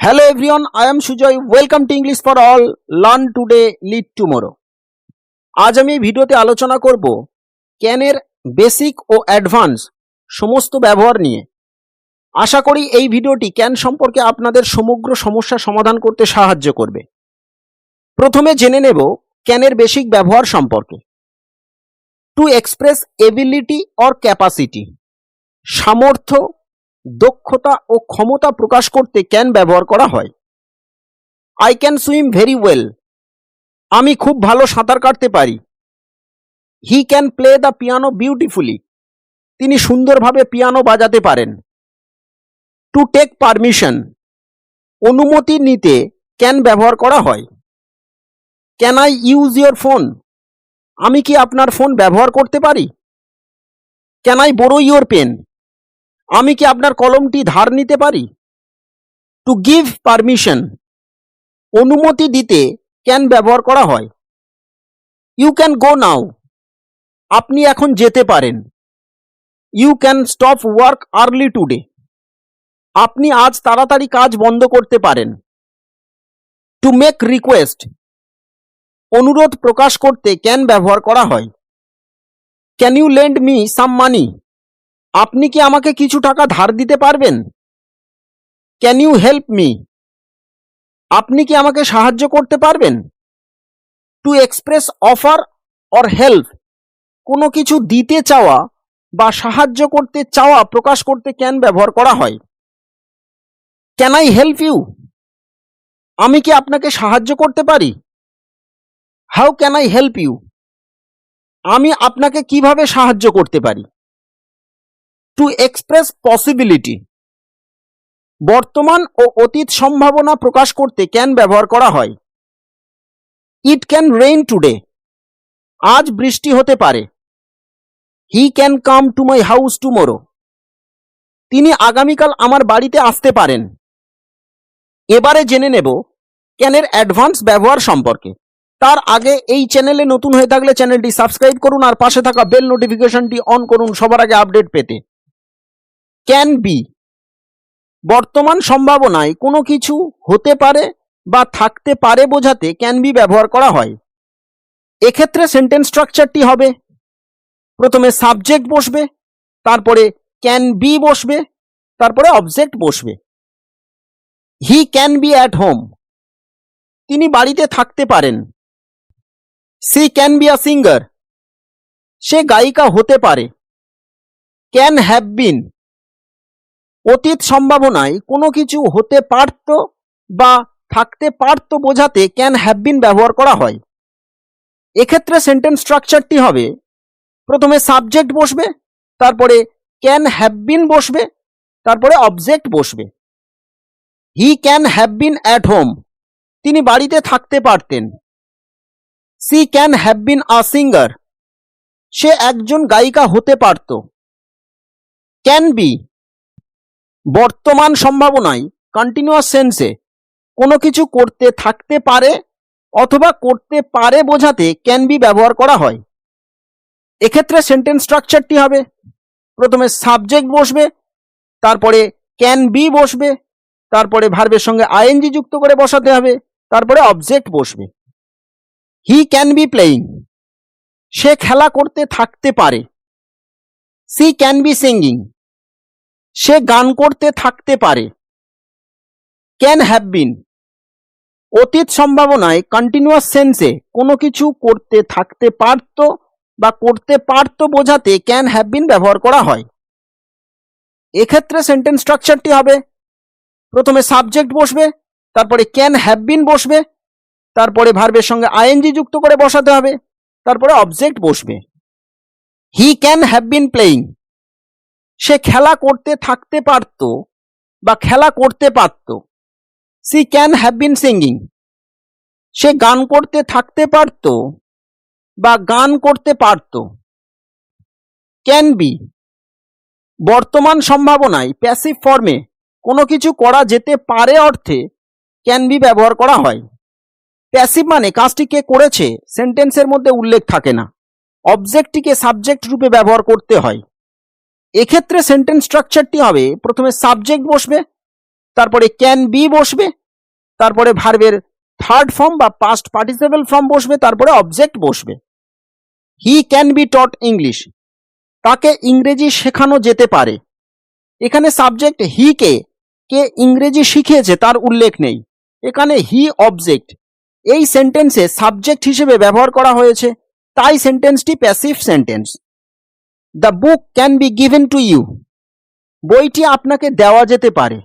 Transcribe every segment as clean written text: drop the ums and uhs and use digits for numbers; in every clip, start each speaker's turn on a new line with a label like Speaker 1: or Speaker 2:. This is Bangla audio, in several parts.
Speaker 1: Hello everyone, I am Sujoy. Welcome to English for all. Learn today, lead tomorrow. আজ আমি এই ভিডিওতে আলোচনা করব ক্যানের বেসিক ও অ্যাডভান্স সমস্ত ব্যবহার নিয়ে। আশা করি এই ভিডিওটি ক্যান সম্পর্কে আপনাদের সমগ্র সমস্যা সমাধান করতে সাহায্য করবে। প্রথমে জেনে নেব ক্যানের বেসিক ব্যবহার সম্পর্কে। To express ability or capacity, সামর্থ্য, দক্ষতা ও ক্ষমতা প্রকাশ করতে ক্যান ব্যবহার করা হয়। I can swim very well, আমি খুব ভালো সাঁতার কাটতে পারি। He can play the piano beautifully, তিনি সুন্দরভাবে পিয়ানো বাজাতে পারেন। টু টেক পারমিশন, অনুমতি নিতে ক্যান ব্যবহার করা হয়। Can I use your phone, আমি কি আপনার ফোন ব্যবহার করতে পারি। Can I borrow your pen, আমি কি আপনার কলমটি ধার নিতে পারি। টু গিভ পারমিশন, অনুমতি দিতে ক্যান ব্যবহার করা হয়। ইউ ক্যান গো নাও, আপনি এখন যেতে পারেন। You can stop work early today, আপনি আজ তাড়াতাড়ি কাজ বন্ধ করতে পারেন। টু মেক রিকোয়েস্ট, অনুরোধ প্রকাশ করতে ক্যান ব্যবহার করা হয়। Can you lend me some money, আপনি কি আমাকে কিছু টাকা ধার দিতে পারবেন। ক্যান ইউ হেল্প মি, আপনি কি আমাকে সাহায্য করতে পারবেন। To express offer or help, কোনো কিছু দিতে চাওয়া বা সাহায্য করতে চাওয়া প্রকাশ করতে ক্যান ব্যবহার করা হয়। ক্যান আই হেল্প ইউ, আমি কি আপনাকে সাহায্য করতে পারি। How can I help you, আমি আপনাকে কিভাবে সাহায্য করতে পারি। টু এক্সপ্রেস পসিবিলিটি, বর্তমান ও অতীত সম্ভাবনা প্রকাশ করতে ক্যান ব্যবহার করা হয়। ইট ক্যান রেইন টুডে, আজ বৃষ্টি হতে পারে। He can come to my house tomorrow, তিনি আগামীকাল আমার বাড়িতে আসতে পারেন। এবারে জেনে নেব ক্যানের অ্যাডভান্স ব্যবহার সম্পর্কে। তার আগে এই চ্যানেলে নতুন হয়ে থাকলে চ্যানেলটি সাবস্ক্রাইব করুন আর পাশে থাকা বেল নোটিফিকেশনটি অন করুন সবার আগে আপডেট পেতে। ক্যান বি, বর্তমান সম্ভাবনায় কোনো কিছু হতে পারে বা থাকতে পারে বোঝাতে ক্যান বি ব্যবহার করা হয়। এক্ষেত্রে সেন্টেন্স স্ট্রাকচারটি হবে, প্রথমে সাবজেক্ট বসবে, তারপরে ক্যান বি বসবে, তারপরে অবজেক্ট বসবে। He can be at home, তিনি বাড়িতে থাকতে পারেন। She can be a singer, সে গায়িকা হতে পারে। ক্যান হ্যাভ বিন, অতীত সম্ভাবনায় কোনো কিছু হতে পারত বা থাকতে পারত বোঝাতে ক্যান হ্যাভ বিন ব্যবহার করা হয়। এক্ষেত্রে সেন্টেন্স স্ট্রাকচারটি হবে, প্রথমে সাবজেক্ট বসবে, তারপরে ক্যান হ্যাভ বিন বসবে, তারপরে অবজেক্ট বসবে। He can have been at home, তিনি বাড়িতে থাকতে পারতেন। She can have been a singer, সে একজন গায়িকা হতে পারত। ক্যান বি, বর্তমান সম্ভাবনায় কন্টিনিউয়াস সেন্সে কোনো কিছু করতে থাকতে পারে অথবা করতে পারে বোঝাতে ক্যান বি ব্যবহার করা হয়। এক্ষেত্রে সেন্টেন্স স্ট্রাকচারটি হবে, প্রথমে সাবজেক্ট বসবে, তারপরে ক্যান বি বসবে, তারপরে ভার্বের সঙ্গে আইএনজি যুক্ত করে বসাতে হবে, তারপরে অবজেক্ট বসবে। হি ক্যান বি প্লেয়িং, সে খেলা করতে থাকতে পারে। সি ক্যান বি সিঙ্গিং, সে গান করতে থাকতে পারে। ক্যান হ্যাভ বিন, অতীত সম্ভাবনায় কন্টিনিউয়াস সেন্সে কোনো কিছু করতে থাকতে পারত বা করতে পারত বোঝাতে ক্যান হ্যাভ বিন ব্যবহার করা হয়। এক্ষেত্রে সেন্টেন্স স্ট্রাকচারটি হবে, প্রথমে সাবজেক্ট বসবে, তারপরে ক্যান হ্যাভ বিন বসবে, তারপরে ভার্বের সঙ্গে আইএনজি যুক্ত করে বসাতে হবে, তারপরে অবজেক্ট বসবে। He can have been playing, সে খেলা করতে থাকতে পারত বা খেলা করতে পারত। She can have been singing, সে গান করতে থাকতে পারত বা গান করতে পারত। ক্যান বি, বর্তমান সম্ভাবনায় প্যাসিভ ফর্মে কোনো কিছু করা যেতে পারে অর্থে ক্যান বি ব্যবহার করা হয়। প্যাসিভ মানে কাজটি কে করেছে সেন্টেন্সের মধ্যে উল্লেখ থাকে না, অবজেক্টটিকে সাবজেক্ট রূপে ব্যবহার করতে হয়। এক্ষেত্রে সেন্টেন্স স্ট্রাকচারটি হবে, প্রথমে সাবজেক্ট বসবে, তারপরে ক্যান বি বসবে, তারপরে ভার্বের থার্ড ফর্ম বা পাস্ট পার্টিসিপেল ফর্ম বসবে, তারপরে অবজেক্ট বসবে। He can B taught English, তাকে ইংরেজি শেখানো যেতে পারে। এখানে সাবজেক্ট হি কে ইংরেজি শিখিয়েছে তার উল্লেখ নেই। এখানে হি অবজেক্ট, এই সেন্টেন্সে সাবজেক্ট হিসেবে ব্যবহার করা হয়েছে, তাই সেন্টেন্সটি passive sentence. The book can be given to you, বইটি আপনাকে দেওয়া যেতে পারে।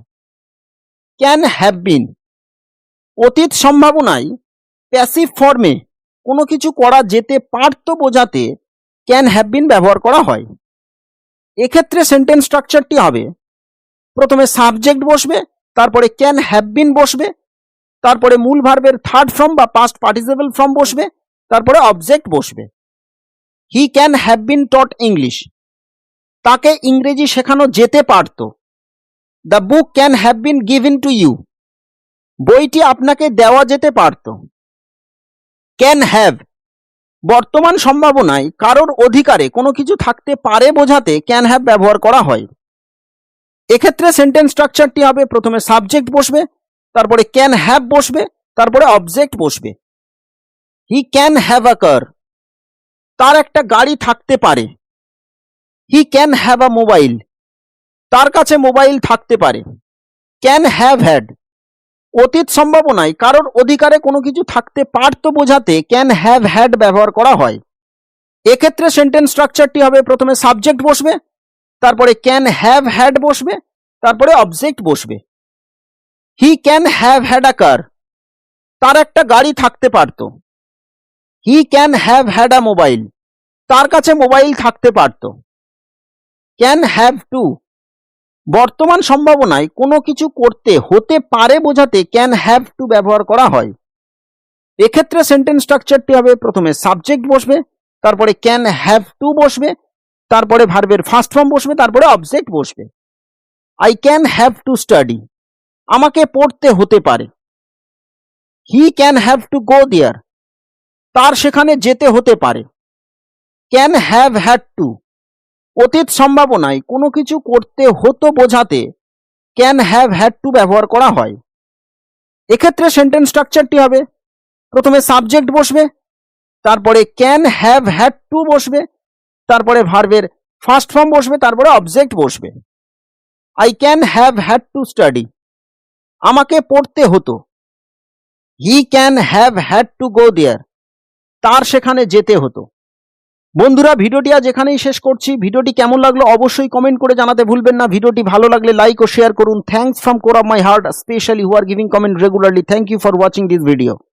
Speaker 1: ক্যান হ্যাভ বিন, অতীত সম্ভাবনায় প্যাসিভ ফর্মে কোনো কিছু করা যেতে পারত বোঝাতে ক্যান হ্যাভ বিন ব্যবহার করা হয়। এক্ষেত্রে সেন্টেন্স স্ট্রাকচারটি হবে, প্রথমে সাবজেক্ট বসবে, তারপরে ক্যান হ্যাভ বিন বসবে, তারপরে মূল ভার্বের থার্ড ফর্ম বা পাস্ট পার্টিসিপেল ফর্ম বসবে, তারপরে অবজেক্ট বসবে। He can have been taught English, তাকে ইংরেজি শেখানো যেতে পারত। The book can have been given to you, বইটি আপনাকে দেওয়া যেতে পারত। ক্যান হ্যাভ, বর্তমান সম্ভাবনায় কারোর অধিকারে কোনো কিছু থাকতে পারে বোঝাতে ক্যান হ্যাভ ব্যবহার করা হয়। এক্ষেত্রে সেন্টেন্স স্ট্রাকচারটি হবে, প্রথমে সাবজেক্ট বসবে, তারপরে ক্যান হ্যাভ বসবে, তারপরে অবজেক্ট বসবে। He can have a car, তার একটা গাড়ি থাকতে পারে। He can have a mobile, তার কাছে মোবাইল থাকতে পারে। ক্যান হ্যাভ হ্যাড, অতীত সম্ভাবনায় কারোর অধিকারে কোনো কিছু থাকতে পারত বোঝাতে ক্যান হ্যাভ হ্যাড ব্যবহার করা হয়। এক্ষেত্রে সেন্টেন্স স্ট্রাকচারটি হবে, প্রথমে সাবজেক্ট বসবে, তারপরে ক্যান হ্যাভ হ্যাড বসবে, তারপরে অবজেক্ট বসবে। He can have had a car, তার একটা গাড়ি থাকতে পারত। He can have had a mobile, তার কাছে মোবাইল থাকতে পারত। ক্যান হ্যাভ টু, বর্তমান সম্ভাবনায় কোনো কিছু করতে হতে পারে বোঝাতে ক্যান হ্যাভ টু ব্যবহার করা হয়। এক্ষেত্রে সেন্টেন্স স্ট্রাকচারটি হবে, প্রথমে সাবজেক্ট বসবে, তারপরে ক্যান হ্যাভ টু বসবে, তারপরে ভার্বের ফার্স্ট ফর্ম বসবে, তারপরে অবজেক্ট বসবে। I can have to study, আমাকে পড়তে হতে পারে। He can have to go there, তার সেখানে যেতে হতে পারে। ক্যান হ্যাভ হ্যাড টু, অতীত সম্ভাবনায় কোনো কিছু করতে হতো বোঝাতে ক্যান হ্যাভ হ্যাড টু ব্যবহার করা হয়। এক্ষেত্রে সেন্টেন্স স্ট্রাকচারটি হবে, প্রথমে সাবজেক্ট বসবে, তারপরে ক্যান হ্যাভ হ্যাড টু বসবে, তারপরে ভার্বের ফার্স্ট ফর্ম বসবে, তারপরে অবজেক্ট বসবে। I can have had to study, আমাকে পড়তে হতো। He can have had to go there, তার সেখানে যেতে হতো। বন্ধুরা, ভিডিওটি আজ এখানেই শেষ করছি। ভিডিওটি কেমন লাগলো অবশ্যই কমেন্ট করে জানাতে ভুলবেন না। ভিডিওটি ভালো লাগলে লাইক ও শেয়ার করুন। Thanks from core of my heart, specially who are giving comment regularly. Thank you for watching this video.